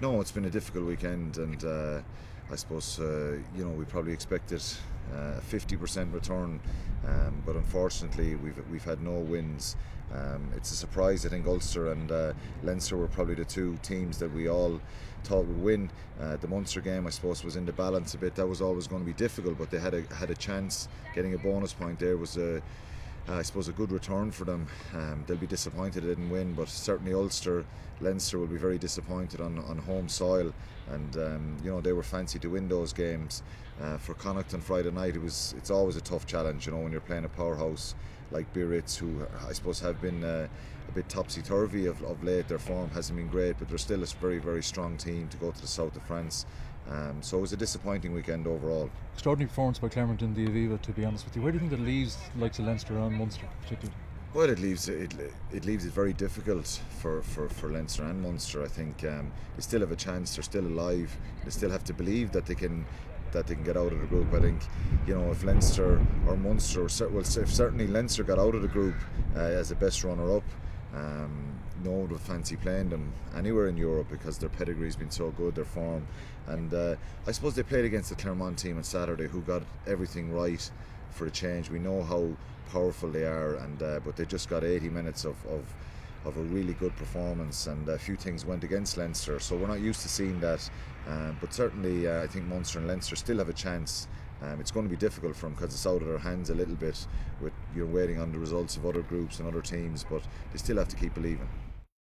No, it's been a difficult weekend, and I suppose we probably expected a 50% return, but unfortunately we've had no wins. It's a surprise. I think Ulster and Leinster were probably the two teams that we all thought would win. The Munster game, I suppose, was in the balance a bit. That was always going to be difficult, but they had a chance. Getting a bonus point there was I suppose a good return for them. They'll be disappointed they didn't win, but certainly Ulster, Leinster will be very disappointed on home soil, and they were fancy to win those games. For Connacht on Friday night, it's always a tough challenge, when you're playing a powerhouse like Biarritz, who I suppose have been a bit topsy-turvy of late. Their form hasn't been great, but they're still a very, very strong team to go to the south of France. So it was a disappointing weekend overall. Extraordinary performance by Clermont in the Aviva, to be honest with you. Where do you think that leaves like Leinster and Munster particularly? Well, it leaves it very difficult for Leinster and Munster. I think they still have a chance. They're still alive. They still have to believe that they can get out of the group. I think if Leinster or Munster, if certainly Leinster got out of the group as the best runner-up, no one would fancy playing them anywhere in Europe because their pedigree's been so good, their form, and I suppose they played against the Clermont team on Saturday, who got everything right for a change. We know how powerful they are, and but they just got 80 minutes of a really good performance, and a few things went against Leinster, so we're not used to seeing that. But certainly I think Munster and Leinster still have a chance. It's going to be difficult for them because it's out of their hands a little bit, with you're waiting on the results of other groups and other teams, but they still have to keep believing.